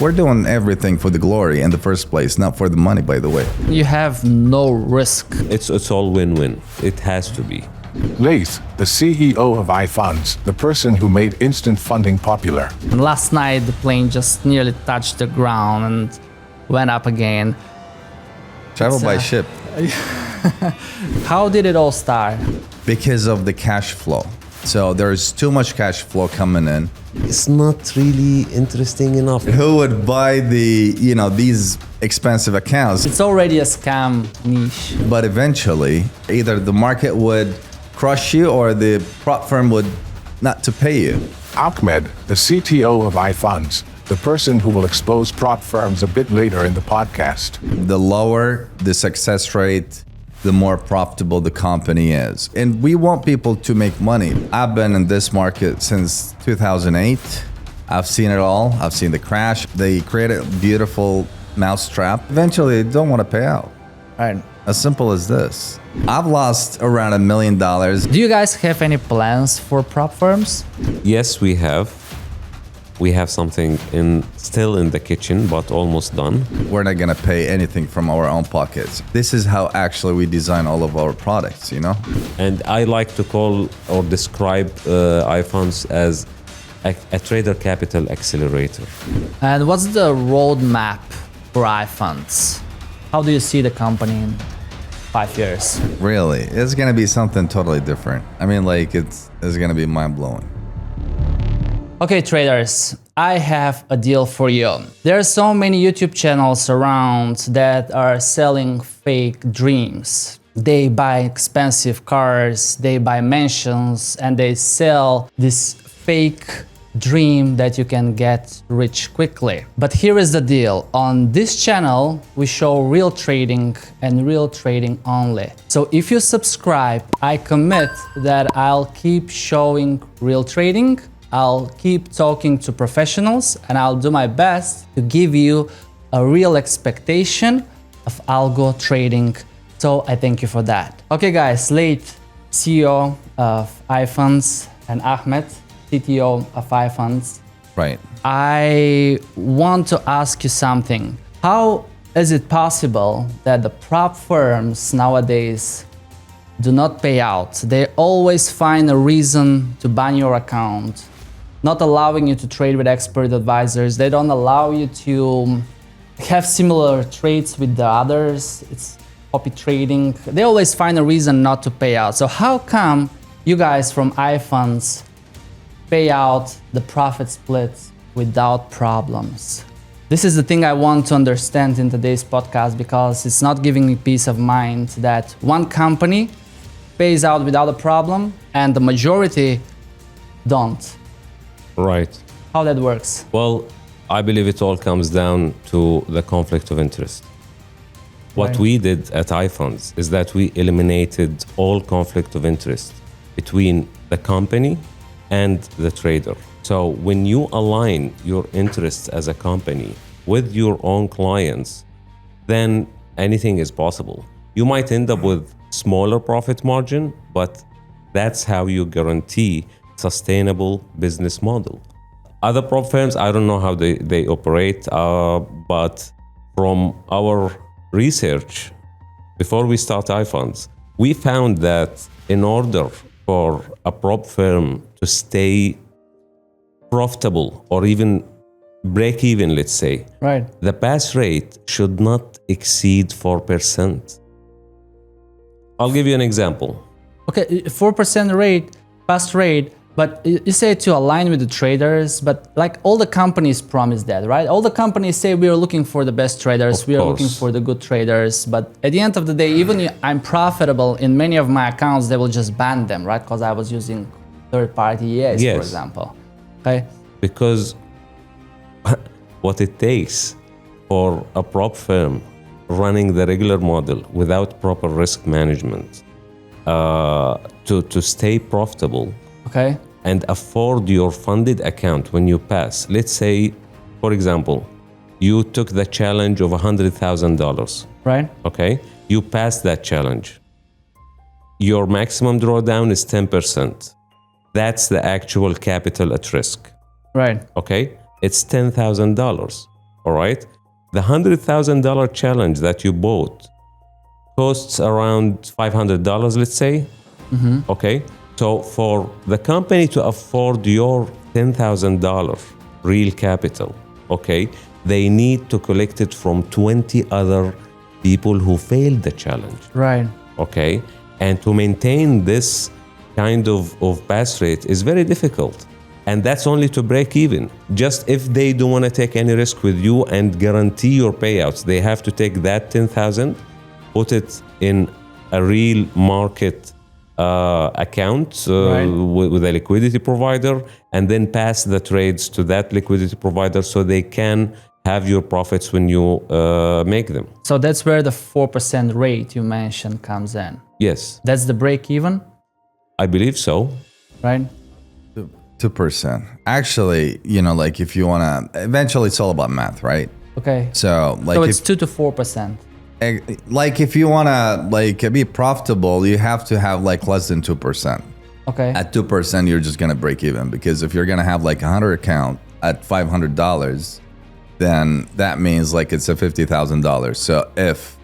We're doing everything for the glory in the first place, not for the money, by the way. You have no risk. It's all win-win. It has to be. Layth, the CEO of iFunds, the person who made instant funding popular. And last night, the plane just nearly touched the ground and went up again. Travel by ship. How did it all start? Because of the cash flow. So there's too much cash flow coming in. It's not really interesting enough. Who would buy these expensive accounts? It's already a scam niche. But eventually, either the market would crush you or the prop firm would not to pay you. Ahmed, the CTO of iFunds, the person who will expose prop firms a bit later in the podcast. The lower the success rate, the more profitable the company is. And we want people to make money. I've been in this market since 2008. I've seen it all. I've seen the crash. They created a beautiful mousetrap. Eventually, they don't want to pay out. Right. As simple as this. I've lost around $1 million. Do you guys have any plans for prop firms? Yes, we have. We have something still in the kitchen, but almost done. We're not gonna pay anything from our own pockets. This is how actually we design all of our products, you know? And I like to call or describe iFunds as a trader capital accelerator. And what's the roadmap for iFunds? How do you see the company in 5 years? Really, it's gonna be something totally different. I mean, like, it's gonna be mind-blowing. Okay, traders, I have a deal for you. There are so many YouTube channels around that are selling fake dreams. They buy expensive cars, they buy mansions, and they sell this fake dream that you can get rich quickly. But here is the deal. On this channel, we show real trading and real trading only. So if you subscribe, I commit that I'll keep showing real trading. I'll keep talking to professionals and I'll do my best to give you a real expectation of algo trading. So I thank you for that. Okay guys, Layth, CEO of iFunds, and Ahmed, CTO of iFunds. Right. I want to ask you something. How is it possible that the prop firms nowadays do not pay out? They always find a reason to ban your account, not allowing you to trade with expert advisors. They don't allow you to have similar trades with the others. It's copy trading. They always find a reason not to pay out. So how come you guys from iFunds pay out the profit splits without problems? This is the thing I want to understand in today's podcast, because it's not giving me peace of mind that one company pays out without a problem and the majority don't. Right. How that works? Well, I believe it all comes down to the conflict of interest. What we did at iFunds is that we eliminated all conflict of interest between the company and the trader. So when you align your interests as a company with your own clients, then anything is possible. You might end up with smaller profit margin, but that's how you guarantee sustainable business model. Other prop firms, I don't know how they operate, but from our research, before we start iFunds, we found that in order for a prop firm to stay profitable or even break even, let's say, Right. the pass rate should not exceed 4%. I'll give you an example. Okay, 4% rate, pass rate, but you say to align with the traders, but like all the companies promise that, right? All the companies say we are looking for the best traders, we are looking for the good traders, but at the end of the day, even if I'm profitable in many of my accounts, they will just ban them, right? Because I was using third-party EAs, for example. Okay. Because what it takes for a prop firm running the regular model without proper risk management to stay profitable, okay, and afford your funded account when you pass. Let's say, for example, you took the challenge of $100,000. right? Okay, you passed that challenge. Your maximum drawdown is 10%. That's the actual capital at risk. Right. Okay, it's $10,000. all right? The $100,000 challenge that you bought costs around $500, let's say. Okay, so for the company to afford your $10,000 real capital, okay, they need to collect it from 20 other people who failed the challenge. Right. Okay, and to maintain this kind of pass rate is very difficult. And that's only to break even. Just if they don't want to take any risk with you and guarantee your payouts, they have to take that 10,000, put it in a real market account with a liquidity provider, and then pass the trades to that liquidity provider so they can have your profits when you make them. So that's where the 4% rate you mentioned comes in. Yes. That's the break even, I believe so. right? 2%. Actually, like if you want to, eventually it's all about math, right? Okay. So like So it's 2 to 4%. like if you want to be profitable, you have to have like less than 2%. Okay. At 2%, you're just going to break even, because if you're going to have like 100 account at $500, then that means like it's a $50,000. So if,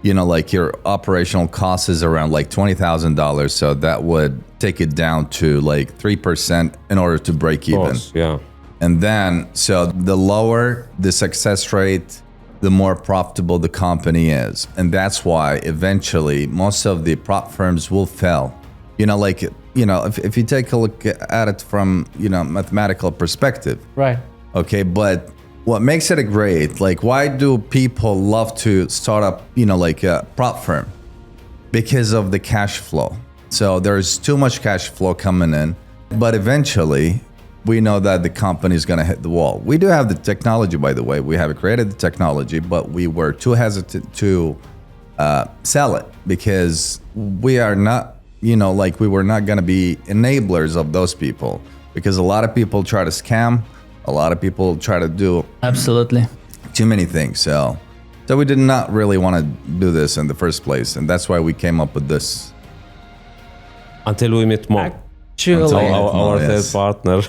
like your operational cost is around like $20,000, so that would take it down to like 3% in order to break even. Course, yeah. And then, so the lower the success rate, the more profitable the company is. And that's why eventually most of the prop firms will fail. If you take a look at it from, mathematical perspective. Right. Okay, but what makes it a great, like why do people love to start up, like a prop firm? Because of the cash flow. So there's too much cash flow coming in, but eventually we know that the company is going to hit the wall. We do have the technology, by the way. We have created the technology, but we were too hesitant to sell it, because we are not, we were not going to be enablers of those people, because a lot of people try to scam. A lot of people try to do Absolutely. too many things. So we did not really want to do this in the first place. And that's why we came up with this. Until we met Mo, Actually, our third partner,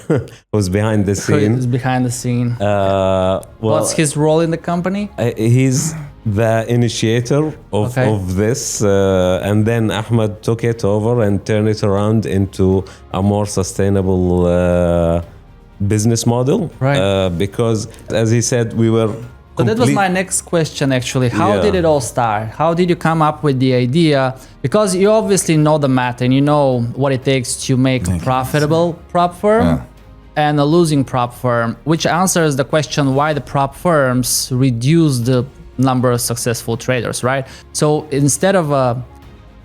who's behind the who's scene. behind the scene. Well, What's his role in the company? he's the initiator of this, and then Ahmed took it over and turned it around into a more sustainable business model. Right. Because, as he said, we were. So that was my next question, actually. How did it all start? How did you come up with the idea? Because you obviously know the math and you know what it takes to make a profitable prop firm and a losing prop firm, which answers the question why the prop firms reduce the number of successful traders, right? So instead of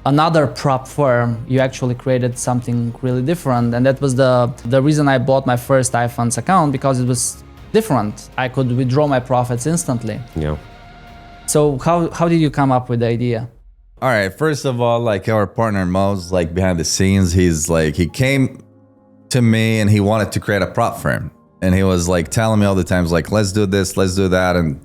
another prop firm, you actually created something really different. And that was the reason I bought my first iFunds account, because it was different. I could withdraw my profits instantly. Yeah. So how did you come up with the idea? All right. First of all, like our partner Mo's like behind the scenes. He's like, he came to me and he wanted to create a prop firm. And he was like telling me all the times, like, let's do this, let's do that. And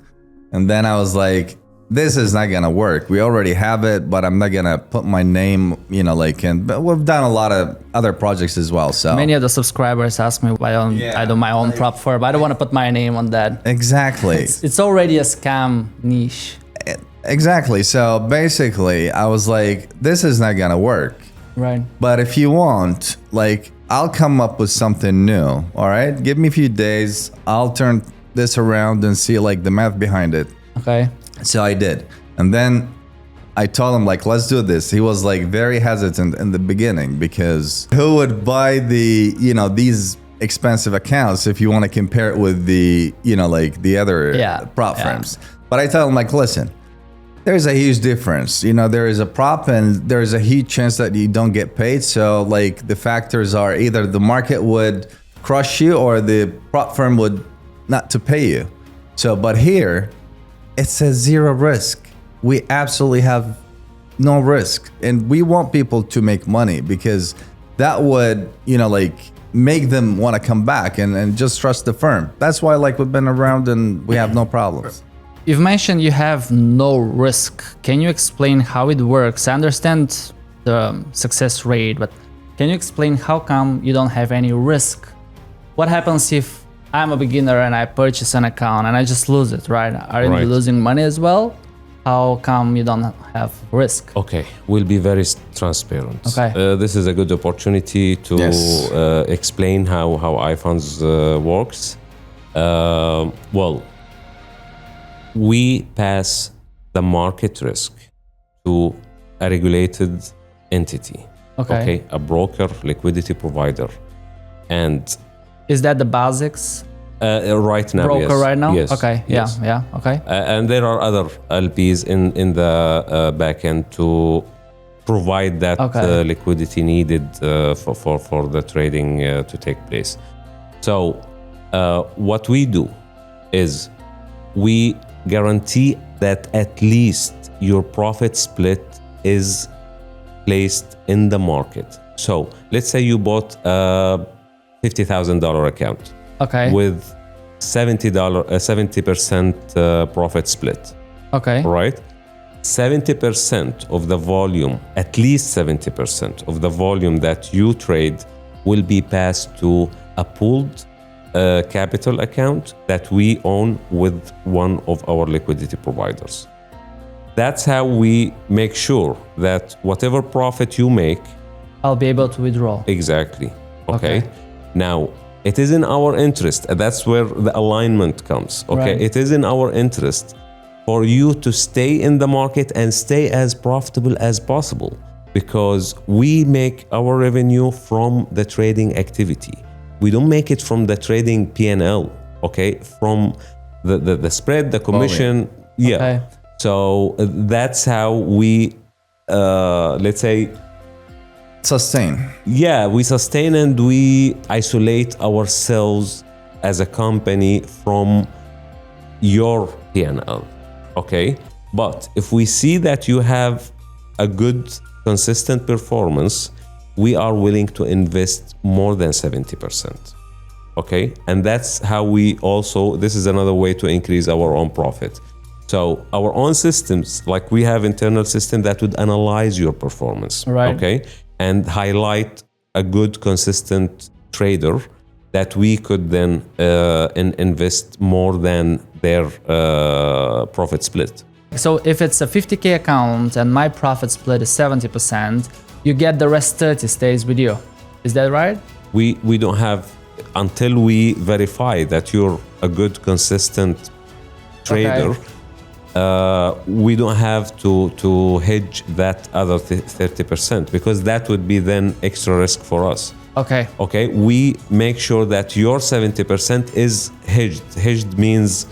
then I was like, this is not gonna work. We already have it, but I'm not gonna put my name, but we've done a lot of other projects as well. So Many of the subscribers ask me why I do my own prop firm. I don't want to put my name on that. exactly. It's already a scam niche. Exactly. So basically I was like, this is not gonna work. Right. But if you want, like, I'll come up with something new. All right. Give me a few days. I'll turn this around and see like the math behind it. Okay. So I did. And then I told him, like, let's do this. He was like very hesitant in the beginning, because who would buy the, these expensive accounts if you want to compare it with the, like the other prop firms. But I tell him, like, listen, there's a huge difference. There is a prop and there's a huge chance that you don't get paid. So like the factors are either the market would crush you or the prop firm would not to pay you. So, but here, it's a zero risk. We absolutely have no risk. And we want people to make money, because that would, make them want to come back and just trust the firm. That's why we've been around and we have no problems. You've mentioned you have no risk. Can you explain how it works? I understand the success rate, but can you explain how come you don't have any risk? What happens if I'm a beginner and I purchase an account and I just lose it, right? Are you Right. losing money as well? How come you don't have risk? Okay, we'll be very transparent. Okay. This is a good opportunity to Yes. explain how iFunds works. Well, we pass the market risk to a regulated entity. Okay. A broker, liquidity provider, and Is that the basics? right now, Broker yes. right now? Yes. Okay. Yes. Yeah. Okay. And there are other LPs in the back end to provide that Okay. liquidity needed for the trading to take place. So what we do is we guarantee that at least your profit split is placed in the market. So let's say you bought a $50,000 account Okay. with $70% profit split, Okay. right? 70% of the volume, at least 70% of the volume that you trade will be passed to a pooled capital account that we own with one of our liquidity providers. That's how we make sure that whatever profit you make, I'll be able to withdraw. exactly, okay? Okay. Now, it is in our interest, and that's where the alignment comes, okay? Right. It is in our interest for you to stay in the market and stay as profitable as possible, because we make our revenue from the trading activity. We don't make it from the trading P&L, okay? From the spread, the commission, yeah. Okay. So that's how we, let's say, Sustain. yeah, we sustain and we isolate ourselves as a company from your P&L, okay? But if we see that you have a good, consistent performance, we are willing to invest more than 70%, okay? And that's how we also, this is another way to increase our own profit. So our own systems, like we have internal system that would analyze your performance, Right. okay? And highlight a good, consistent trader that we could then invest more than their profit split. So if it's a 50K account and my profit split is 70%, you get the rest 30 stays with you. Is that right? We don't have, until we verify that you're a good, consistent trader, Okay. we don't have to hedge that other 30%, because that would be then extra risk for us. Okay. Okay, we make sure that your 70% is hedged. Hedged means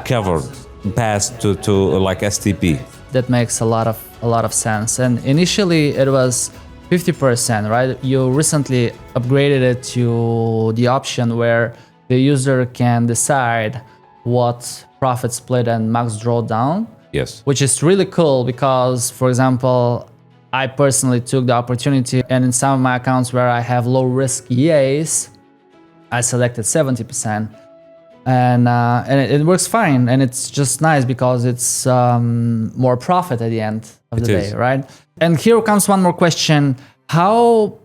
covered, passed to like STP. That makes a lot of sense. And initially it was 50%, right? You recently upgraded it to the option where the user can decide what profit split and max drawdown, Yes. which is really cool because, for example, I personally took the opportunity and in some of my accounts where I have low risk EAs, I selected 70%. And it works fine, and it's just nice because it's more profit at the end of the day, right? And here comes one more question: how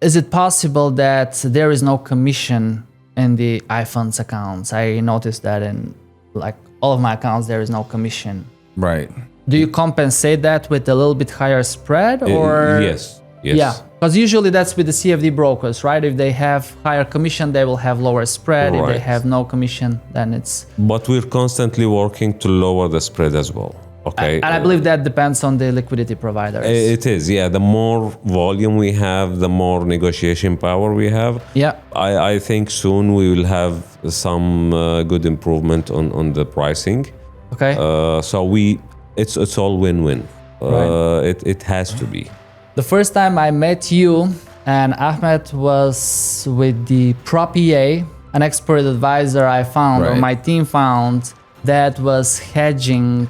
is it possible that there is no commission in the iFunds accounts? I noticed that in like all of my accounts there is no commission. Right. Do you compensate that with a little bit higher spread, or Yes. Yeah, because usually that's with the CFD brokers, right? If they have higher commission, they will have lower spread. If they Right. have no commission, then it's... But we're constantly working to lower the spread as well. Okay. And I believe that depends on the liquidity providers. It is, yeah. The more volume we have, the more negotiation power we have. Yeah. I think soon we will have some good improvement on the pricing. Okay. So it's all win-win. It has to be. The first time I met you and Ahmed was with the Prop EA, an expert advisor I found, or Right. my team found, that was hedging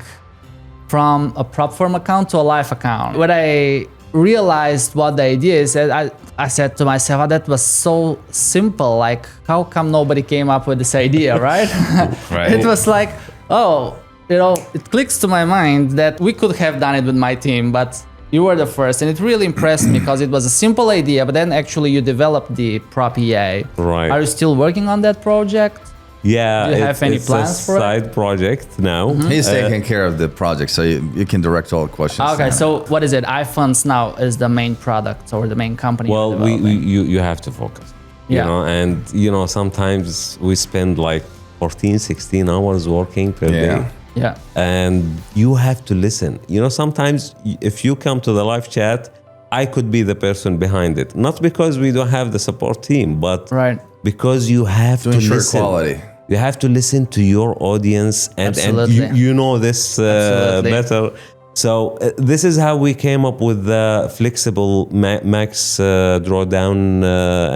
from a prop firm account to a live account. When I realized what the idea is, I said to myself, oh, that was so simple. Like, how come nobody came up with this idea, right? Right. It was like, oh, it clicks to my mind that we could have done it with my team, but you were the first, and it really impressed me because it was a simple idea, but then actually you developed the Prop EA. Right. Are you still working on that project? Yeah, Do you have any it's plans a for it? side project now. He's taking care of the project, so you can direct all questions. Okay, to him. so what is it? iFunds now is the main product or the main company. Well, you're we developing. you have to focus. Yeah. You know, and you know, sometimes we spend like 14, 16 hours working per day. Yeah. And you have to listen. You know, sometimes if you come to the live chat, I could be the person behind it. Not because we don't have the support team, but Right. because you have to ensure listen. quality. You have to listen to your audience, and Absolutely. you know this Absolutely. better. So this is how we came up with the flexible max drawdown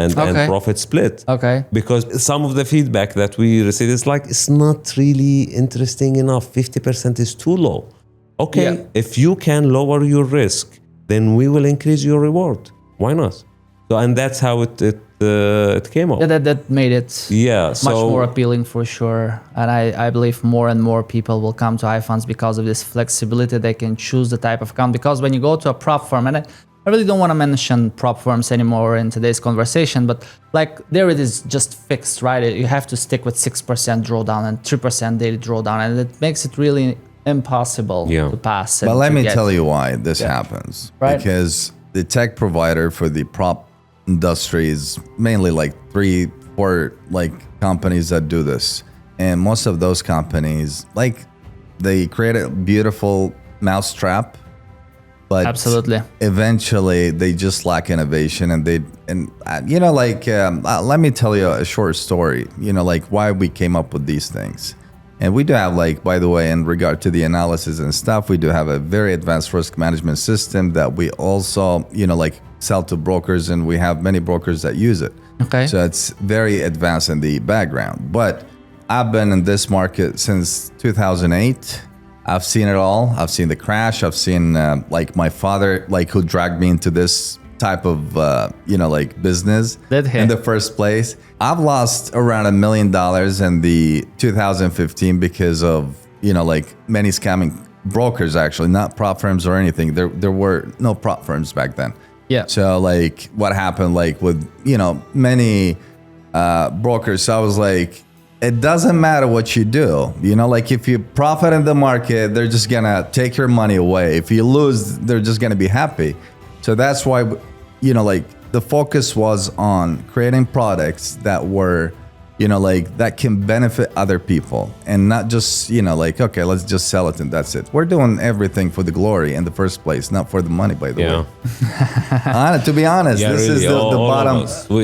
and profit split. Okay. Because some of the feedback that we received is like, it's not really interesting enough. 50% is too low. Okay, Yeah. if you can lower your risk, then we will increase your reward. Why not? So, and that's how it came up. Yeah, that made it much more appealing for sure. And I believe more and more people will come to iFunds because of this flexibility. They can choose the type of account. Because when you go to a prop firm, and I really don't want to mention prop firms anymore in today's conversation, but like there it is just fixed, right? You have to stick with 6% drawdown and 3% daily drawdown. And it makes it really impossible to pass. But let me tell you why this happens. Right. Because the tech provider for the prop industry is mainly like 3-4 like companies that do this, and most of those companies like they create a beautiful mousetrap, but Absolutely. eventually they just lack innovation. And you know, like let me tell you a short story, you know, like why we came up with these things. And we do have, like, by the way, in regard to the analysis and stuff, we do have a very advanced risk management system that we also, you know, like sell to brokers, and we have many brokers that use it. Okay. So it's very advanced in the background. But I've been in this market since 2008. I've seen it all. I've seen the crash. I've seen like my father, like who dragged me into this type of, you know, like business in the first place. I've lost around $1 million in the 2015 because of, you know, like many scamming brokers, actually, not prop firms or anything. There were no prop firms back then. Yeah. So like what happened, like with, you know, many brokers. So I was like, it doesn't matter what you do. You know, like if you profit in the market, they're just gonna take your money away. If you lose, they're just gonna be happy. So that's why, you know, like the focus was on creating products that were, you know, like that can benefit other people, and not just, you know, like, okay, let's just sell it and that's it. We're doing everything for the glory in the first place, not for the money, by the way. To be honest, this is the bottom.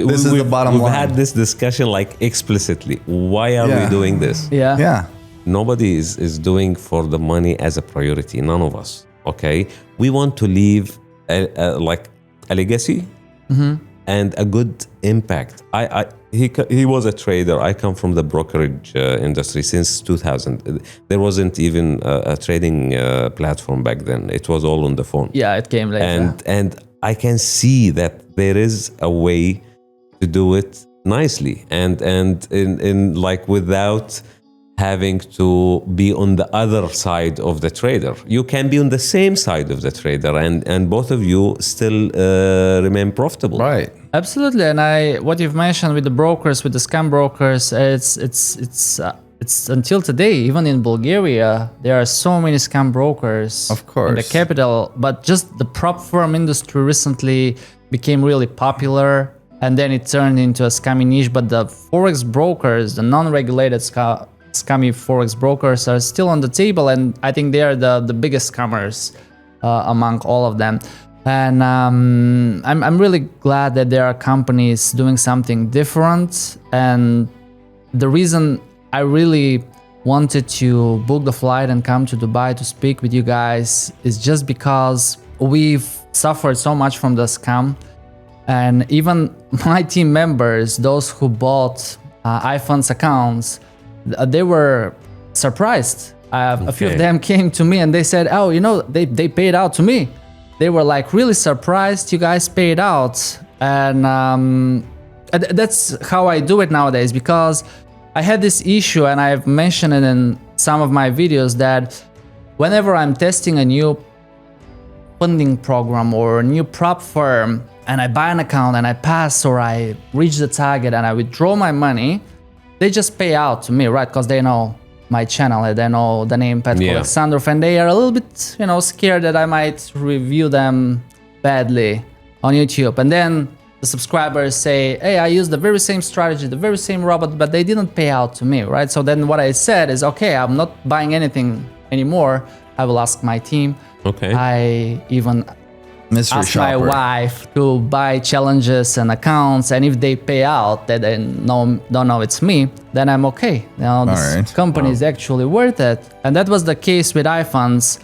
This is the bottom line. We've had this discussion like explicitly. Why are we doing this? Yeah. Nobody is doing for the money as a priority. None of us. Okay, we want to leave like a legacy and a good impact. He was a trader. I come from the brokerage industry since 2000. There wasn't even a trading platform back then. It was all on the phone. Yeah, it came later. And I can see that there is a way to do it nicely and in like without having to be on the other side of the trader. You can be on the same side of the trader, and both of you still remain profitable. Right. Absolutely. And what you've mentioned with the brokers, with the scam brokers, it's until today, even in Bulgaria, there are so many scam brokers. Of course. In the capital, but just the prop firm industry recently became really popular, and then it turned into a scammy niche. But the Forex brokers, the non-regulated scammy Forex brokers are still on the table, and I think they are the biggest scammers among all of them. And I'm really glad that there are companies doing something different. And the reason I really wanted to book the flight and come to Dubai to speak with you guys is just because we've suffered so much from the scam. And even my team members, those who bought iFunds accounts, they were surprised. A few of them came to me and they said, oh, you know, they paid out to me. They were like really surprised you guys paid out. And that's how I do it nowadays, because I had this issue, and I've mentioned it in some of my videos, that whenever I'm testing a new funding program or a new prop firm and I buy an account and I pass or I reach the target and I withdraw my money, they just pay out to me, right? Because they know my channel and they know the name Petko Alexandrov, and they are a little bit, scared that I might review them badly on YouTube. And then the subscribers say, hey, I used the very same strategy, the very same robot, but they didn't pay out to me, right? So then what I said is, okay, I'm not buying anything anymore. I will ask my team. Okay. I even Mystery ask shopper. my wife to buy challenges and accounts, and if they pay out that they don't know it's me, then I'm okay. This company is actually worth it. And that was the case with iFunds.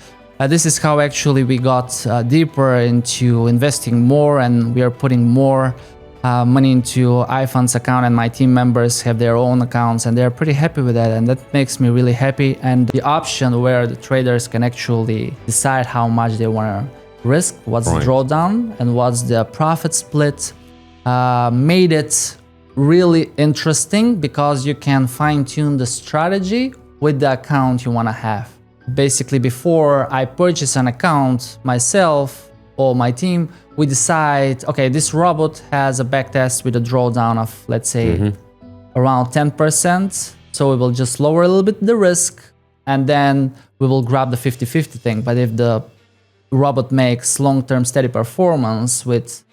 This is how actually we got deeper into investing more, and we are putting more money into iFunds account, and my team members have their own accounts and they're pretty happy with that, and that makes me really happy. And the option where the traders can actually decide how much they want to risk, what's the drawdown and what's the profit split, made it really interesting because you can fine-tune the strategy with the account you want to have. Basically, before I purchase an account myself or my team, we decide, okay, this robot has a backtest with a drawdown of, let's say, around 10%. So we will just lower a little bit the risk, and then we will grab the 50-50 thing. But if the robot makes long-term steady performance with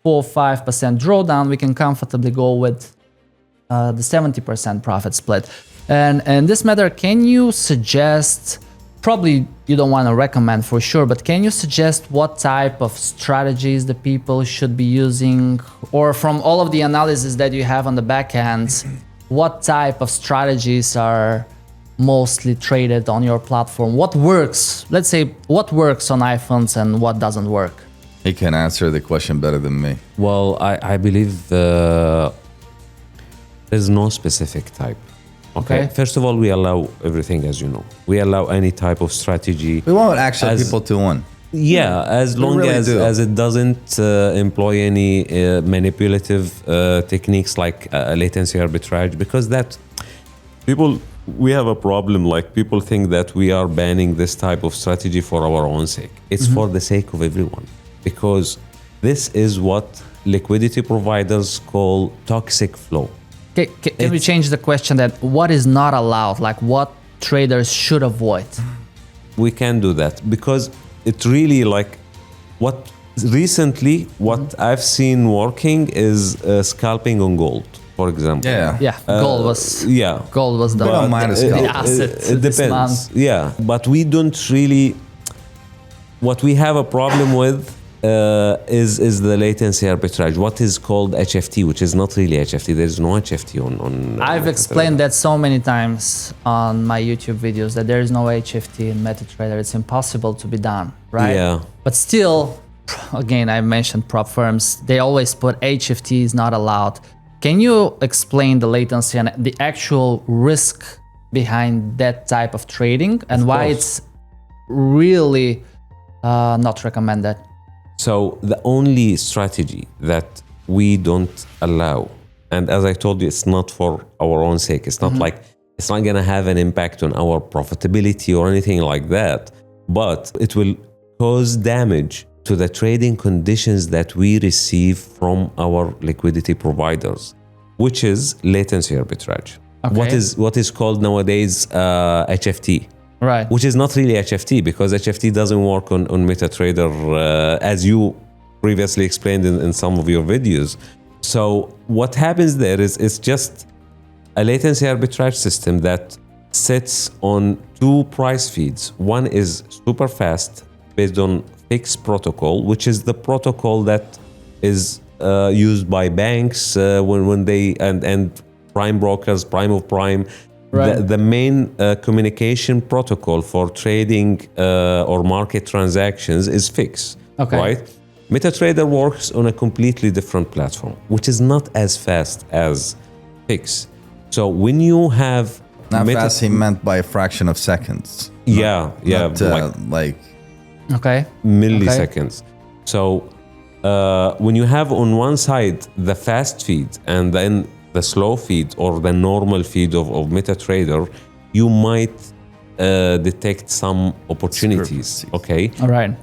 4-5% drawdown, we can comfortably go with the 70% profit split. And in this matter, can you suggest, probably you don't want to recommend for sure, but can you suggest what type of strategies the people should be using? Or from all of the analysis that you have on the back end, what type of strategies are mostly traded on your platform? What works? Let's say, what works on iFunds and what doesn't work? He can answer the question better than me. Well, I believe there's no specific type. Okay. First of all, we allow everything, as you know. We allow any type of strategy. We want actually people to win. Yeah, as long really as it doesn't employ any manipulative techniques like latency arbitrage, because that we have a problem. Like, people think that we are banning this type of strategy for our own sake. It's for the sake of everyone, because this is what liquidity providers call toxic flow. Can we change the question that what is not allowed, like what traders should avoid? We can do that, because it really, like, what I've seen working is scalping on gold, for example. Gold was the asset. It depends. Yeah, but we don't really. What we have a problem with is the latency arbitrage, what is called HFT, which is not really HFT. There's no HFT on I've explained that so many times on my YouTube videos that there is no HFT in Metatrader. It's impossible to be done, right? Yeah. But still, again, I mentioned prop firms. They always put HFT is not allowed. Can you explain the latency and the actual risk behind that type of trading and why it's really not recommended? So the only strategy that we don't allow, and as I told you, it's not for our own sake. It's not like, it's not going to have an impact on our profitability or anything like that, but it will cause damage to the trading conditions that we receive from our liquidity providers, which is latency arbitrage. What is called nowadays HFT. Right. Which is not really HFT, because HFT doesn't work on Metatrader, as you previously explained in some of your videos. So what happens there is it's just a latency arbitrage system that sits on two price feeds. One is super fast, based on fixed protocol, which is the protocol that is used by banks when they and prime brokers, prime of prime. Right. The main communication protocol for trading or market transactions is fixed, right? Metatrader works on a completely different platform, which is not as fast as fixed. So when you have... Not fast, he meant by a fraction of seconds. Not, like milliseconds. So when you have on one side the fast feed and then the slow feed or the normal feed of Metatrader, you might detect some opportunities. Okay. All right.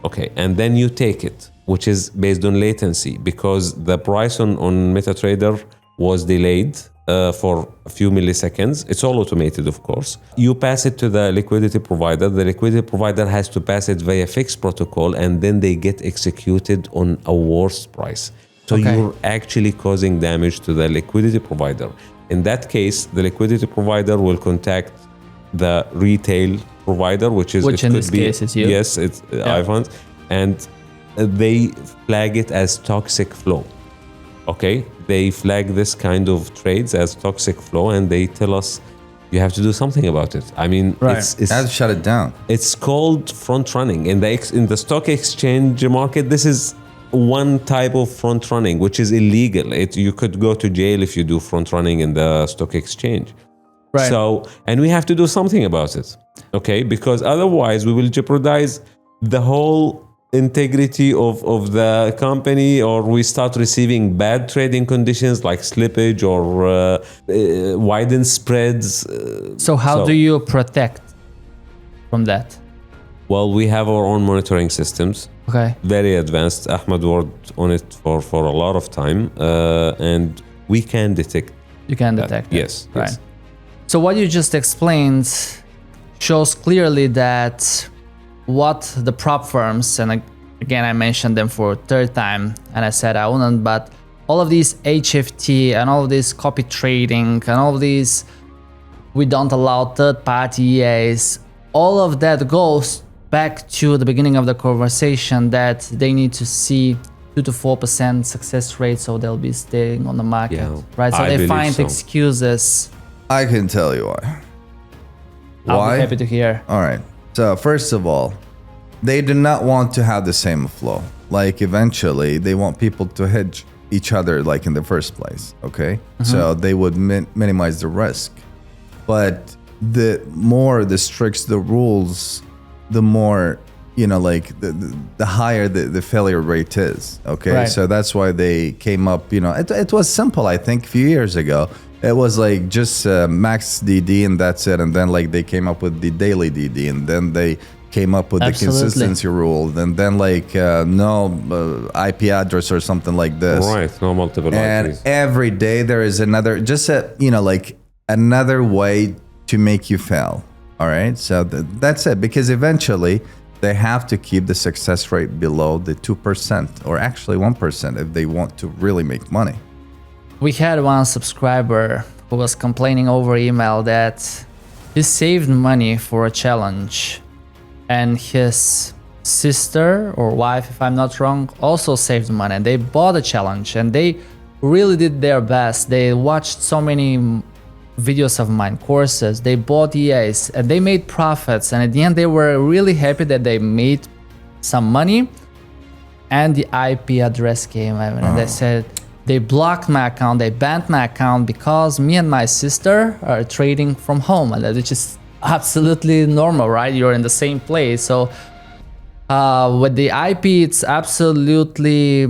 Okay, and then you take it, which is based on latency, because the price on Metatrader was delayed for a few milliseconds. It's all automated, of course. You pass it to the liquidity provider. The liquidity provider has to pass it via fixed protocol, and then they get executed on a worse price. So you're actually causing damage to the liquidity provider. In that case, the liquidity provider will contact the retail provider, which in this case is you. Yes, it's iFunds, and they flag it as toxic flow. Okay, they flag this kind of trades as toxic flow, and they tell us you have to do something about it. I mean, it's have to shut it down. It's called front running in the stock exchange market. This is one type of front running, which is illegal. You could go to jail if you do front running in the stock exchange. Right. So, and we have to do something about it, okay? Because otherwise we will jeopardize the whole integrity of the company, or we start receiving bad trading conditions like slippage or widened spreads. So how do you protect from that? Well, we have our own monitoring systems. Okay. Very advanced. Ahmed worked on it for a lot of time, and we can detect. You can detect it. Yes. Right. Yes. So what you just explained shows clearly that what the prop firms, and again I mentioned them for a third time, and I said I wouldn't, but all of these HFT and all of this copy trading and all of these, we don't allow third-party EAs, all of that goes back to the beginning of the conversation that they need to see 2 to 4% success rate, so they'll be staying on the market, right? So they find excuses. I can tell you why. I'll be happy to hear. All right. So first of all, they do not want to have the same flow. Like eventually, they want people to hedge each other, like in the first place. Okay. So they would minimize the risk. But the more the strict the rules, the more, like the higher the failure rate is. Okay. Right. So that's why they came up, it was simple, I think, a few years ago. It was like just max DD and that's it. And then like they came up with the daily DD, and then they came up with the consistency rule. And then like no IP address or something like this. Right. No multiple IPs. And every day there is another, just like another way to make you fail. All right. So that's it. Because eventually they have to keep the success rate below the 2% or actually 1% if they want to really make money. We had one subscriber who was complaining over email that he saved money for a challenge, and his sister or wife, if I'm not wrong, also saved money, and they bought a challenge, and they really did their best. They watched so many videos of mine, courses, they bought EAs, and they made profits, and at the end they were really happy that they made some money, and the IP address came, and they said, they blocked my account, they banned my account because me and my sister are trading from home, and which is absolutely normal, right? You're in the same place. So with the IP, it's absolutely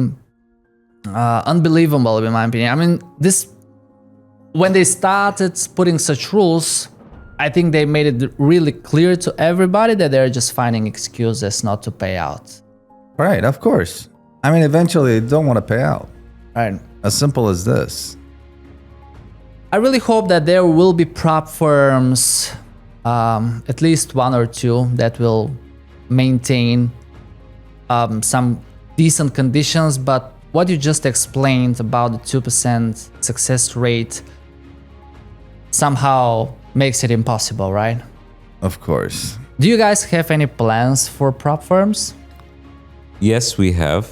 unbelievable in my opinion. I mean, when they started putting such rules, I think they made it really clear to everybody that they're just finding excuses not to pay out. Right, of course. I mean, eventually they don't want to pay out. Right. As simple as this. I really hope that there will be prop firms, at least one or two, that will maintain some decent conditions. But what you just explained about the 2% success rate somehow makes it impossible, right? Of course. Do you guys have any plans for prop firms? Yes, we have.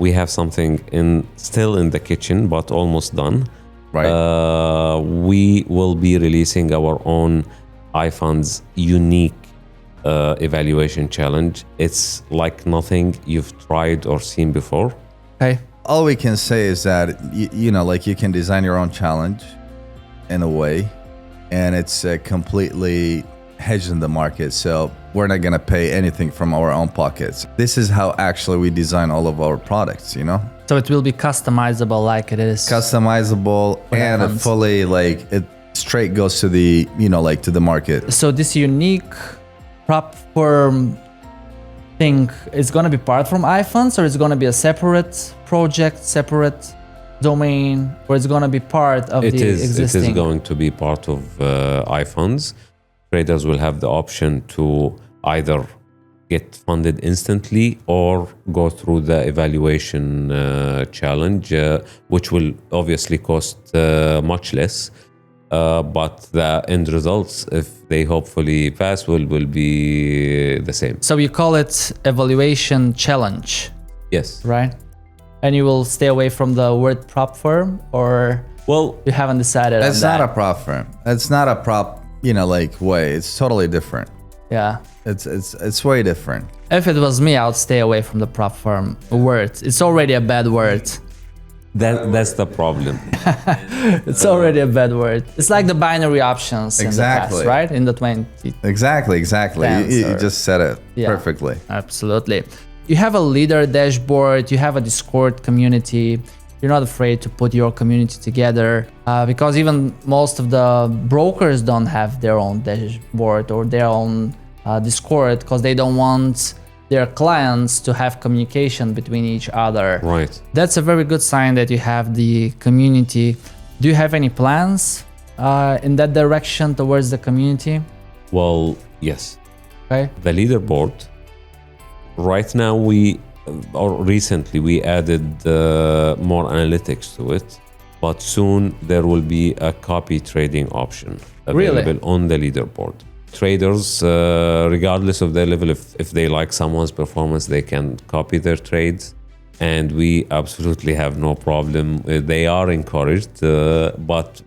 We have something still in the kitchen, but almost done. Right. We will be releasing our own iFunds unique evaluation challenge. It's like nothing you've tried or seen before. Okay. All we can say is that, like you can design your own challenge in a way, and it's completely hedged in the market. So we're not going to pay anything from our own pockets. This is how actually we design all of our products, So it will be customizable like it is. Customizable and it fully it straight goes to the, to the market. So this unique prop firm thing is going to be part from iFunds, or is going to be a separate project, separate domain, or it's going to be part of existing? It is going to be part of iFunds. Traders will have the option to either get funded instantly or go through the evaluation challenge, which will obviously cost much less. But the end results, if they hopefully pass, will be the same. So you call it evaluation challenge, Yes. right? And you will stay away from the word prop firm, or Well, you haven't decided It's on not that? a prop firm. It's not a prop, like way. It's totally different. Yeah. It's way different. If it was me, I would stay away from the prop firm word. It's already a bad word. that's the problem. It's already a bad word. It's like the binary options in the Exactly. past, right? In the 20. Exactly. You Answer. just said it Yeah. perfectly. Absolutely. You have a leader dashboard, you have a Discord community. You're not afraid to put your community together because even most of the brokers don't have their own dashboard or their own Discord because they don't want their clients to have communication between each other. Right. That's a very good sign that you have the community. Do you have any plans in that direction towards the community? Well, yes. Okay. The leaderboard. Right now, recently we added more analytics to it, but soon there will be a copy trading option available on the leaderboard. Traders, regardless of their level, if they like someone's performance, they can copy their trades, and we absolutely have no problem. They are encouraged, but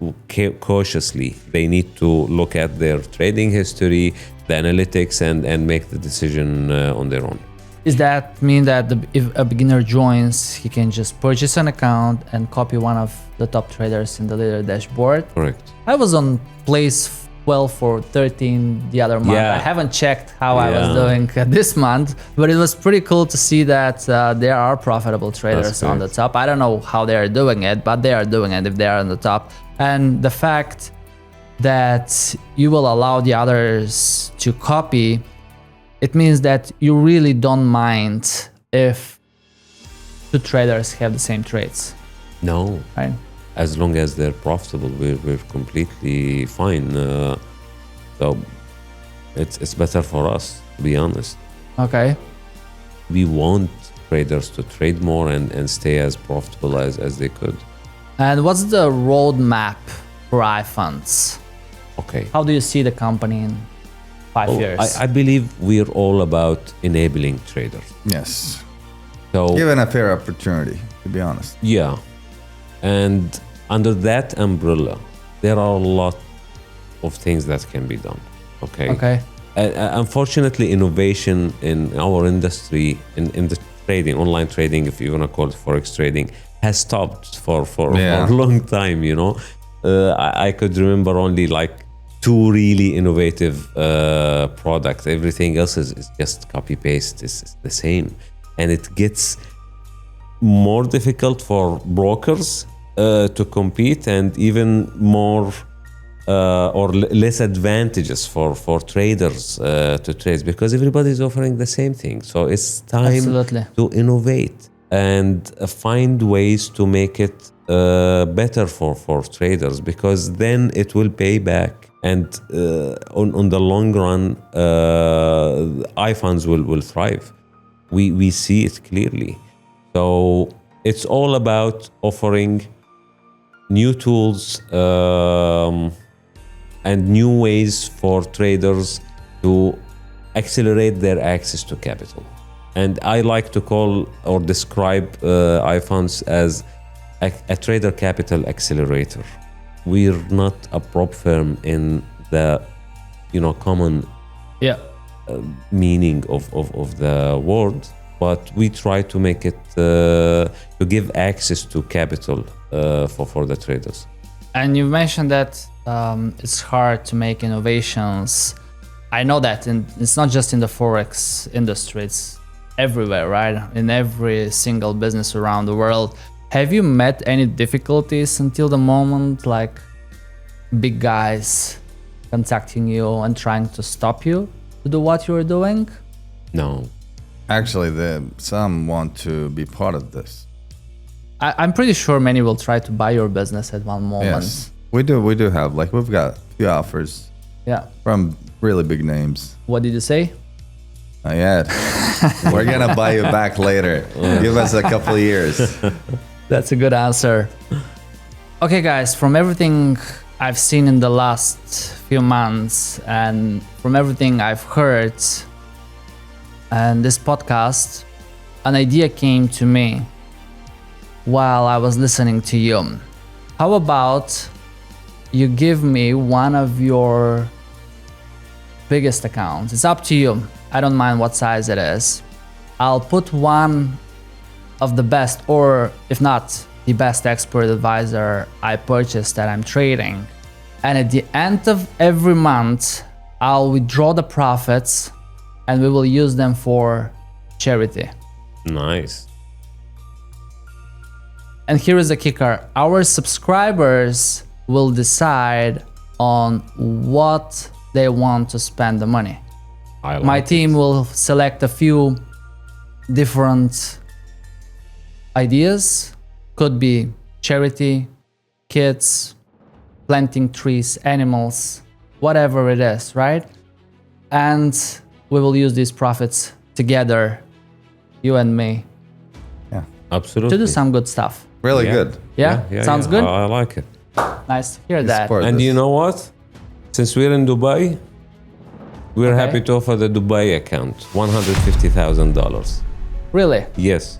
cautiously. They need to look at their trading history, the analytics, and make the decision on their own. Does that mean that if a beginner joins, he can just purchase an account and copy one of the top traders in the leader dashboard? Correct. I was on place 12 or 13 the other month. Yeah. I haven't checked how I was doing this month, but it was pretty cool to see that there are profitable traders on the top. I don't know how they are doing it, but they are doing it if they are on the top. And the fact that you will allow the others to copy, it means that you really don't mind if two traders have the same trades, No. right? As long as they're profitable, we're completely fine. So it's better for us, to be honest. Okay. We want traders to trade more and stay as profitable as they could. And what's the roadmap for iFunds? Okay. How do you see the company in 5 years? I believe we're all about enabling traders. Yes. So Given a fair opportunity, to be honest. yeah. And under that umbrella, there are a lot of things that can be done. Okay. Okay. Unfortunately, innovation in our industry, in the trading, online trading, if you want to call it Forex trading, has stopped for a long time, I could remember only like 2 really innovative products. Everything else is just copy-paste, it's the same. And it gets more difficult for brokers to compete, and even more or less advantages for traders to trade, because everybody's offering the same thing. So it's time to innovate and find ways to make it better for traders, because then it will pay back, and on the long run iFunds will thrive. We see it clearly. So it's all about offering new tools and new ways for traders to accelerate their access to capital. And I like to call or describe iFunds as a trader capital accelerator. We're not a prop firm in the common meaning of the word, but we try to make it to give access to capital for the traders. And you mentioned that it's hard to make innovations. I know that, and it's not just in the Forex industry, it's everywhere, right? In every single business around the world. Have you met any difficulties until the moment, like big guys contacting you and trying to stop you to do what you're doing? No. Actually, some want to be part of this. I'm pretty sure many will try to buy your business at one moment. Yes, we do have, like, we've got a few offers Yeah. from really big names. What did you say? Not yet. We're gonna buy you back later. Give us a couple of years. That's a good answer. Okay, guys, from everything I've seen in the last few months and from everything I've heard and this podcast, an idea came to me while I was listening to you. How about you give me one of your biggest accounts? It's up to you. I don't mind what size it is. I'll put one of the best, or if not, the best expert advisor I purchased that I'm trading. And at the end of every month, I'll withdraw the profits and we will use them for charity. Nice. And here is the kicker. Our subscribers will decide on what they want to spend the money. My team will select a few different ideas. Could be charity, kids, planting trees, animals, whatever it is, right? And we will use these profits together, you and me, Absolutely. to do some good stuff. Really Yeah. good. Yeah? Sounds good? I like it. Nice to hear that. Support And this. you know what? Since we're in Dubai, we're Okay. happy to offer the Dubai account, $150,000. Really? Yes.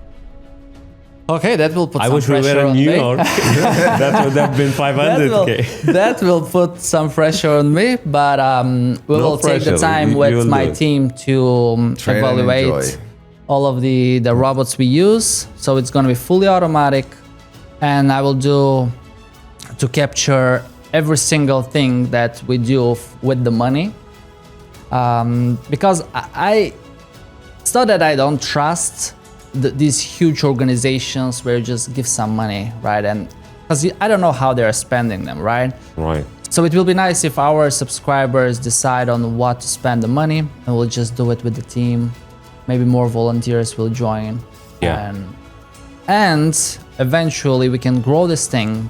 Okay, that will put I some wish we pressure were in on New me. York. That would have been That will, 500K. that will put some pressure on me, but we No will take the pressure. time You with will my do it. team to Train and evaluate enjoy. all of the robots we use. So it's going to be fully automatic, and I will do to capture every single thing that we do with the money. Because it's not that I don't trust these huge organizations where you just give some money, right? And because I don't know how they're spending them, right? Right. So it will be nice if our subscribers decide on what to spend the money, and we'll just do it with the team. Maybe more volunteers will join. Yeah. And eventually we can grow this thing,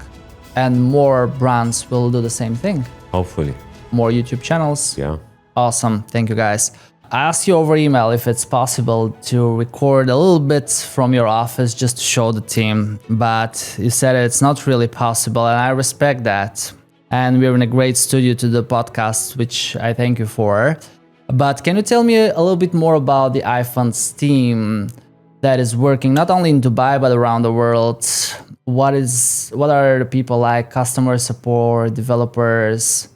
and more brands will do the same thing. Hopefully. More YouTube channels. Yeah. Awesome. Thank you, guys. I asked you over email if it's possible to record a little bit from your office just to show the team, but you said it's not really possible, and I respect that. And we're in a great studio to do podcast, which I thank you for. But can you tell me a little bit more about the iFunds team that is working not only in Dubai but around the world? What are the people like? Customer support, developers?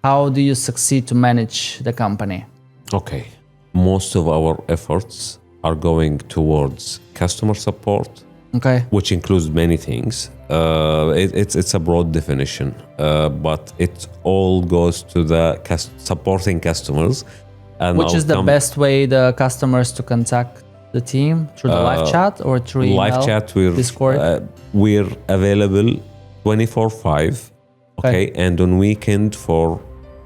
How do you succeed to manage the company? Okay. Most of our efforts are going towards customer support, Okay. which includes many things. It's a broad definition, but it all goes to the supporting customers. And Which is the best way the customers to contact the team? Through the live chat or through email? live chat? Discord? We're available 24/5. Okay, and on weekend for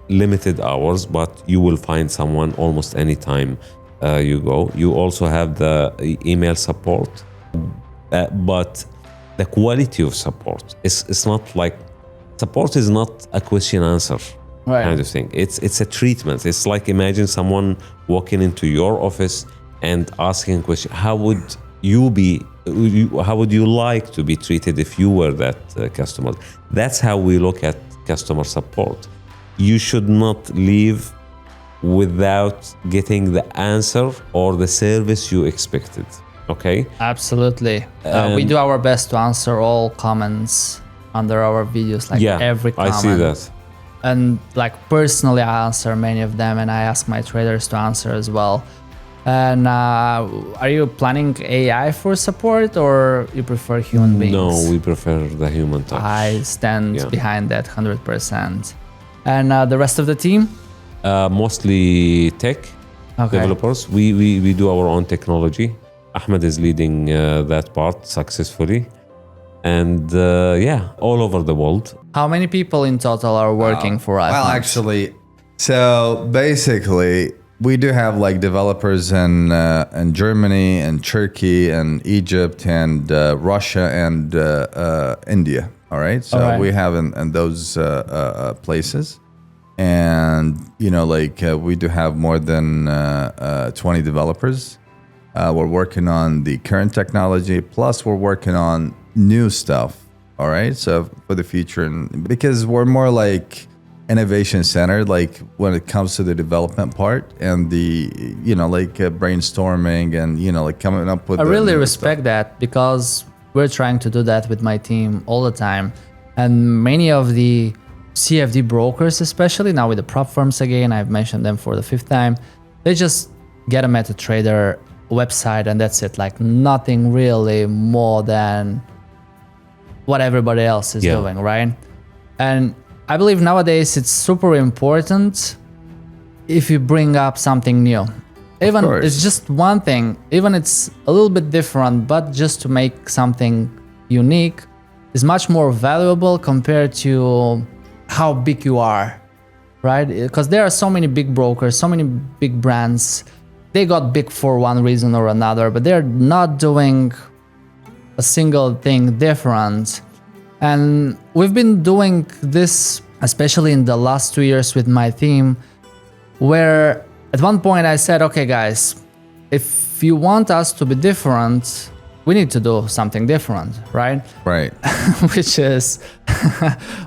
limited hours, but you will find someone almost anytime you go. You also have the email support, but the quality of support is not like support is not a question answer Right. kind of thing. It's a treatment. It's like imagine someone walking into your office and asking a question: how would you like to be treated if you were that customer? That's how we look at customer support. You should not leave without getting the answer or the service you expected. Okay? Absolutely. We do our best to answer all comments under our videos, like every comment. I see that. And like personally, I answer many of them, and I ask my traders to answer as well. And are you planning AI for support, or you prefer human beings? No, we prefer the human touch. I stand behind that 100%. And the rest of the team? Mostly tech developers. We do our own technology. Ahmed is leading that part successfully. And all over the world. How many people in total are working for iFunds? Well, actually, so basically, we do have like developers in Germany and Turkey and Egypt and Russia and India. All right. So All right. we have in those places. And, we do have more than 20 developers. We're working on the current technology, plus we're working on new stuff. All right. So for the future, and because we're more like innovation centered, like when it comes to the development part and the, brainstorming and, coming up with. I really new respect that, because we're trying to do that with my team all the time. And many of the CFD brokers, especially now with the prop firms again, I've mentioned them for the 5th time, they just get a Metatrader website and that's it. Like nothing really more than what everybody else is doing, right? And I believe nowadays it's super important if you bring up something new. Even it's just one thing, even it's a little bit different, but just to make something unique is much more valuable compared to how big you are, right? Because there are so many big brokers, so many big brands. They got big for one reason or another, but they're not doing a single thing different. And we've been doing this, especially in the last 2 years with my team, where at one point I said, okay, guys, if you want us to be different, we need to do something different, right? Right.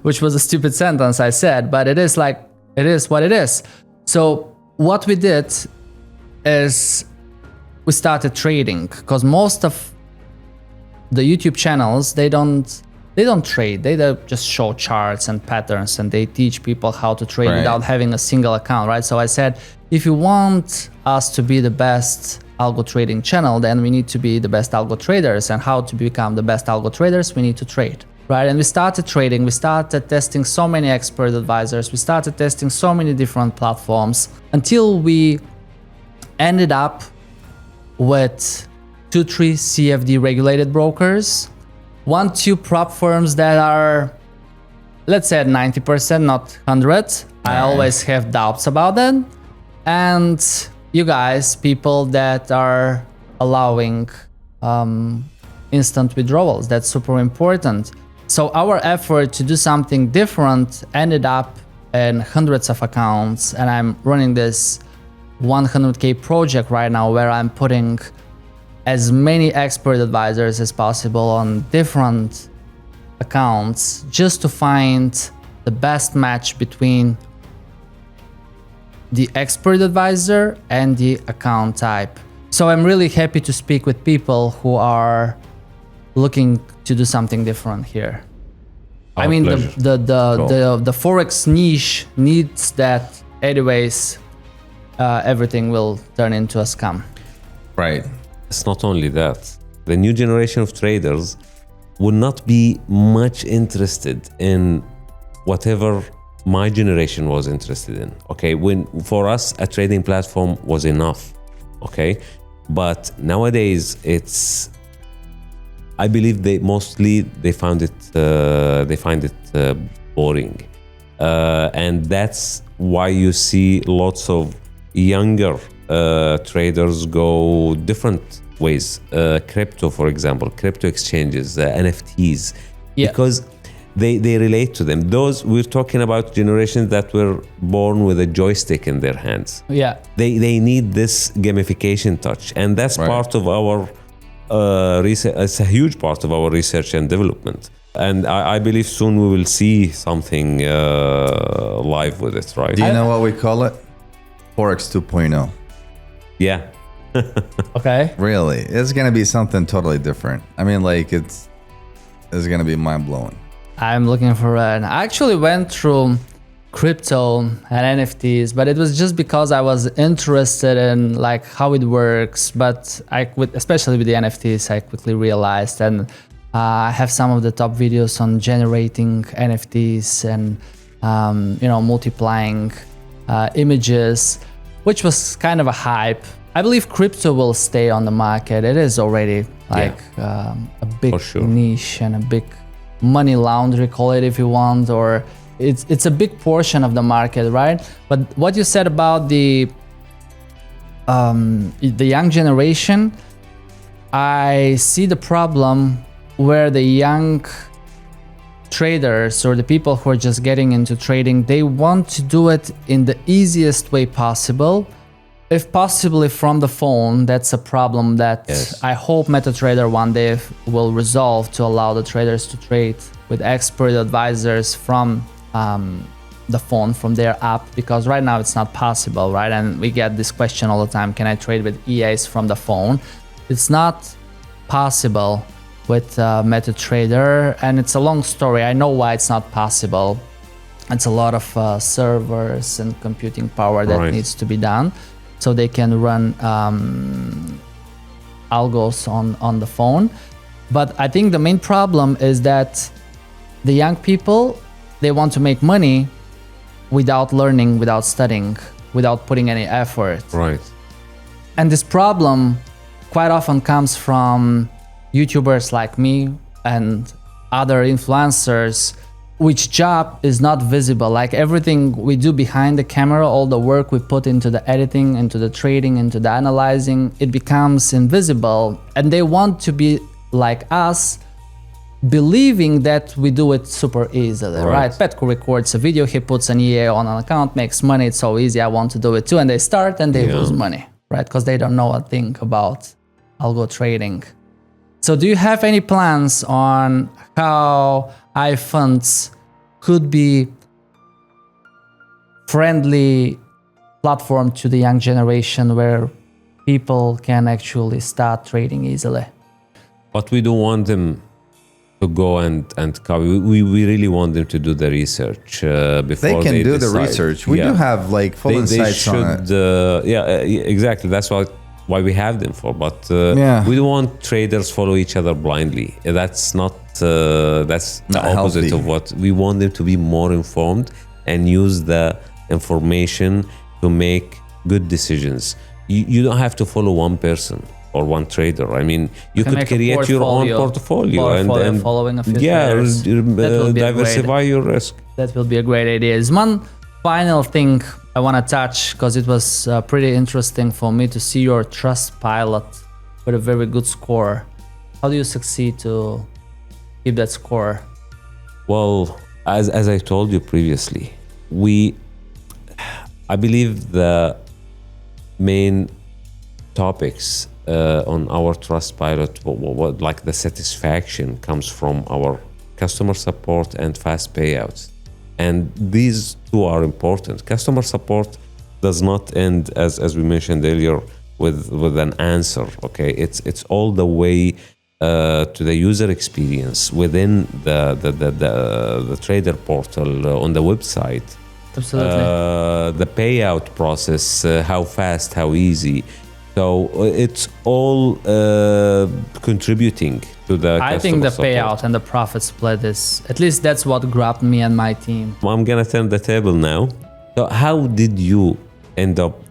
which was a stupid sentence I said, but it is like, it is what it is. So what we did is we started trading, because most of the YouTube channels, they don't trade. They just show charts and patterns, and they teach people how to trade without having a single account, right? So I said, if you want us to be the best algo trading channel, then we need to be the best algo traders. And how to become the best algo traders? We need to trade, right? And we started trading. We started testing so many expert advisors. We started testing so many different platforms until we ended up with 2-3 CFD regulated brokers, 1-2 prop firms that are, let's say, at 90%, not 100. I always have doubts about that. And you guys, people that are allowing instant withdrawals. That's super important. So our effort to do something different ended up in hundreds of accounts, and I'm running this 100K project right now where I'm putting as many expert advisors as possible on different accounts just to find the best match between the expert advisor and the account type. So I'm really happy to speak with people who are looking to do something different here. I mean, the Forex niche needs that anyways. Everything will turn into a scam. Right. It's not only that. The new generation of traders will not be much interested in whatever my generation was interested in. Okay, when for us a trading platform was enough. Okay, but nowadays it's, I believe they find it boring, and that's why you see lots of younger traders go different ways. Crypto, for example, crypto exchanges, NFTs, because they relate to them. Those, we're talking about generations that were born with a joystick in their hands. Yeah, they need this gamification touch, and that's part of our research. It's a huge part of our research and development. And I believe soon we will see something live with it, right? Do you know what we call it? Forex 2.0. Yeah. Okay. Really? It's going to be something totally different. I mean, like, it's going to be mind-blowing. I'm looking for it. I actually went through crypto and NFTs, but it was just because I was interested in like how it works. But especially with the NFTs, I quickly realized, and I have some of the top videos on generating NFTs and multiplying images, which was kind of a hype. I believe crypto will stay on the market. It is already like a big niche and a big money laundry, call it if you want, or it's a big portion of the market, right? But what you said about the the young generation, I see the problem where the young traders or the people who are just getting into trading, they want to do it in the easiest way possible. If possibly from the phone. That's a problem that I hope Metatrader one day will resolve, to allow the traders to trade with expert advisors from the phone, from their app, because right now it's not possible, right? And we get this question all the time, can I trade with EAs from the phone? It's not possible with Metatrader, and it's a long story. I know why it's not possible. It's a lot of servers and computing power that needs to be done, so they can run algos on the phone. But I think the main problem is that the young people, they want to make money without learning, without studying, without putting any effort. Right. And this problem quite often comes from YouTubers like me and other influencers, which job is not visible. Like everything we do behind the camera, all the work we put into the editing, into the trading, into the analyzing, it becomes invisible. And they want to be like us, believing that we do it super easily, right? Petko records a video, he puts an EA on an account, makes money, it's so easy, I want to do it too. And they start and they lose money, right? Because they don't know a thing about algo trading. So do you have any plans on how iFunds could be friendly platform to the young generation where people can actually start trading easily? But we don't want them to go and copy. We really want them to do the research before they can do decide. the research. We do have like full insights on it. Exactly. That's why we have them for. But we don't want traders follow each other blindly. That's not. That's the opposite of what we want them to be. More informed and use the information to make good decisions. You don't have to follow one person or one trader. I mean, you could create your own portfolio and following a few traders. Diversify your risk. That will be a great idea. Is one final thing I want to touch, because it was pretty interesting for me to see your Trustpilot with a very good score. How do you succeed to keep that score? Well, as I told you previously, I believe the main topics on our Trustpilot, what like the satisfaction comes from our customer support and fast payouts. And these two are important. Customer support does not end, as we mentioned earlier, with an answer. Okay, it's all the way to the user experience within the trader portal on the website. Absolutely. The payout process, how fast, how easy. So it's all contributing to the I think the support. payout and the profit split is, at least that's what grabbed me and my team. I'm gonna turn the table now. So how did you end up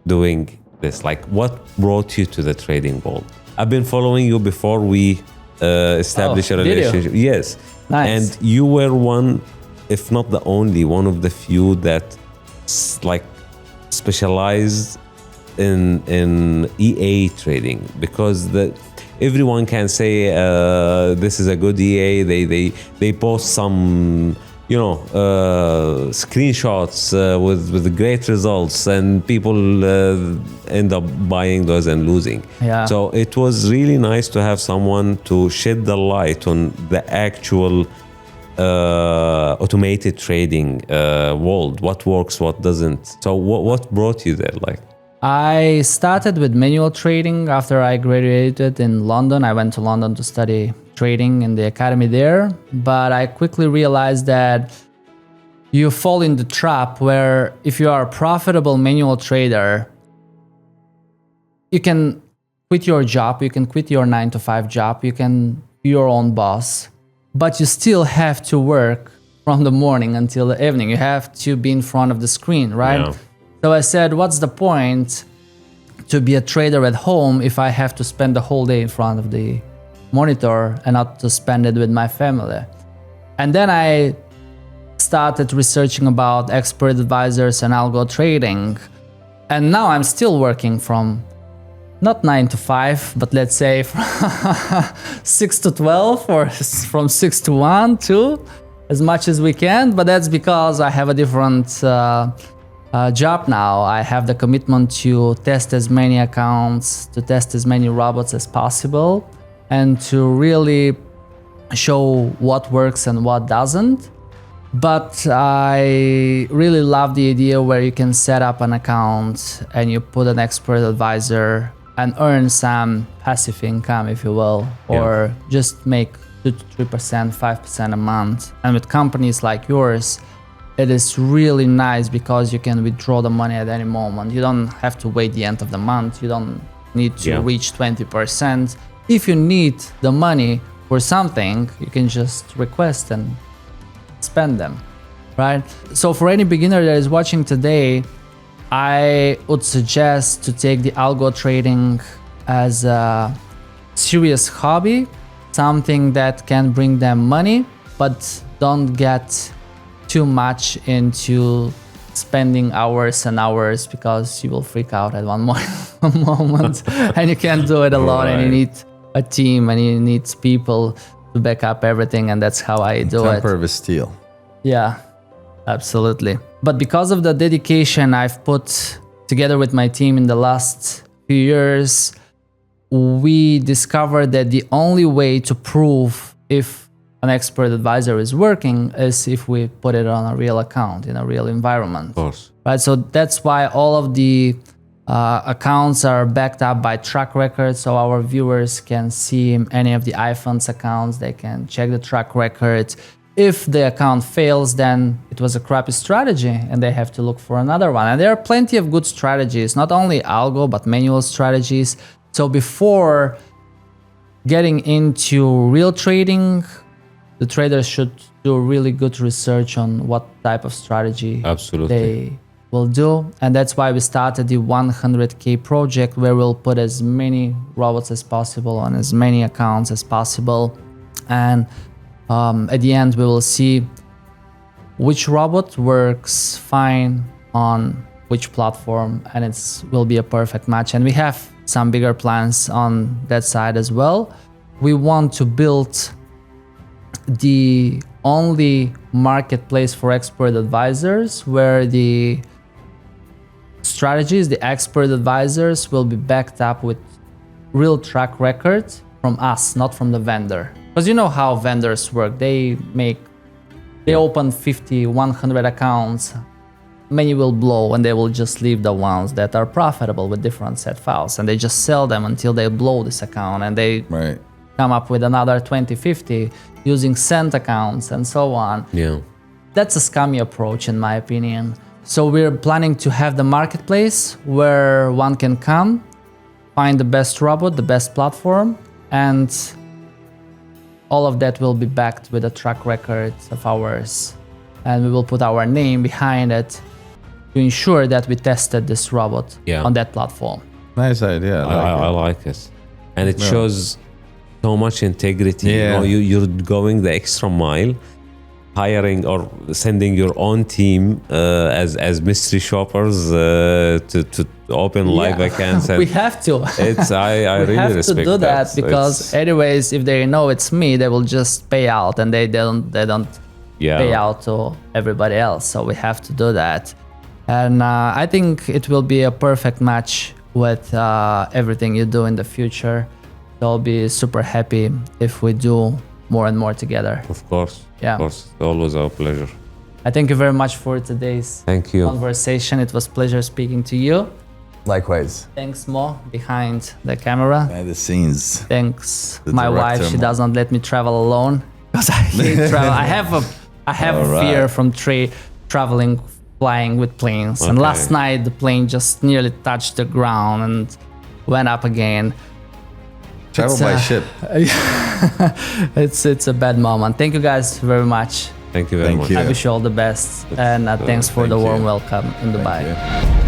doing this? Like, what brought you to the trading world? I've been following you before we established a relationship. Yes. Nice. And you were one, if not the only, one of the few that like specialized in EA trading, because everyone can say this is a good EA. They post some screenshots with great results, and people end up buying those and losing. Yeah. So it was really nice to have someone to shed the light on the actual automated trading world. What works, what doesn't. So what brought you there? Like, I started with manual trading after I graduated in London. I went to London to study trading in the academy there, but I quickly realized that you fall in the trap where if you are a profitable manual trader, you can quit your job, you can quit your 9-to-5 job, you can be your own boss, but you still have to work from the morning until the evening. You have to be in front of the screen, right? Yeah. So I said, what's the point to be a trader at home if I have to spend the whole day in front of the monitor and not to spend it with my family? And then I started researching about expert advisors and algo trading. And now I'm still working from not 9 to 5, but let's say from 6 to 12 or from 6 to 1 too, as much as we can. But that's because I have a different job now. I have the commitment to test as many accounts, to test as many robots as possible, and to really show what works and what doesn't. But I really love the idea where you can set up an account and you put an expert advisor and earn some passive income, if you will, or just make 2 to 3%, 5% a month. And with companies like yours, it is really nice because you can withdraw the money at any moment. You don't have to wait the end of the month. You don't need to reach 20%. If you need the money for something, you can just request and spend them, right? So for any beginner that is watching today, I would suggest to take the algo trading as a serious hobby, something that can bring them money, but don't get too much into spending hours and hours because you will freak out at one moment and you can't do it alone. And you need a team and you need people to back up everything, and that's how I do it. Temper of steel. Yeah, absolutely. But because of the dedication I've put together with my team in the last few years, we discovered that the only way to prove if an expert advisor is working is if we put it on a real account in a real environment. Of course. Right, so that's why all of the accounts are backed up by track records, so our viewers can see any of the iFunds accounts. They can check the track record. If the account fails, then it was a crappy strategy and they have to look for another one. And there are plenty of good strategies, not only algo, but manual strategies. So before getting into real trading, the traders should do really good research on what type of strategy they will do. And that's why we started the 100K project, where we'll put as many robots as possible on as many accounts as possible. And at the end, we will see which robot works fine on which platform, and it will be a perfect match. And we have some bigger plans on that side as well. We want to build the only marketplace for expert advisors where the strategies, the expert advisors, will be backed up with real track record from us, not from the vendor. Because you know how vendors work. They open 50, 100 accounts, many will blow, and they will just leave the ones that are profitable with different set files, and they just sell them until they blow this account, and they come up with another 20, 50 using cent accounts and so on. Yeah. That's a scummy approach in my opinion. So we're planning to have the marketplace where one can come, find the best robot, the best platform, and all of that will be backed with a track record of ours. And we will put our name behind it to ensure that we tested this robot on that platform. Nice idea. I like it. And it shows so much integrity. You know, you're going the extra mile, hiring or sending your own team as mystery shoppers to open live accounts. We have to. I really have respect to do that that because anyways, if they know it's me, they will just pay out, and they don't pay out to everybody else. So we have to do that. And I think it will be a perfect match with everything you do in the future. So I'll be super happy if we do more and more together. Of course. Yeah. Of course. Always our pleasure. I thank you very much for today's conversation. It was a pleasure speaking to you. Likewise. Thanks, Mo, behind the camera. Behind the scenes. Thanks, my wife. She doesn't let me travel alone because I hate travel. I have a fear from traveling, flying with planes. And last night the plane just nearly touched the ground and went up again. Travel by ship. It's a bad moment. Thank you guys very much. Thank you very much. I wish you all the best. And thanks for the warm welcome in Dubai.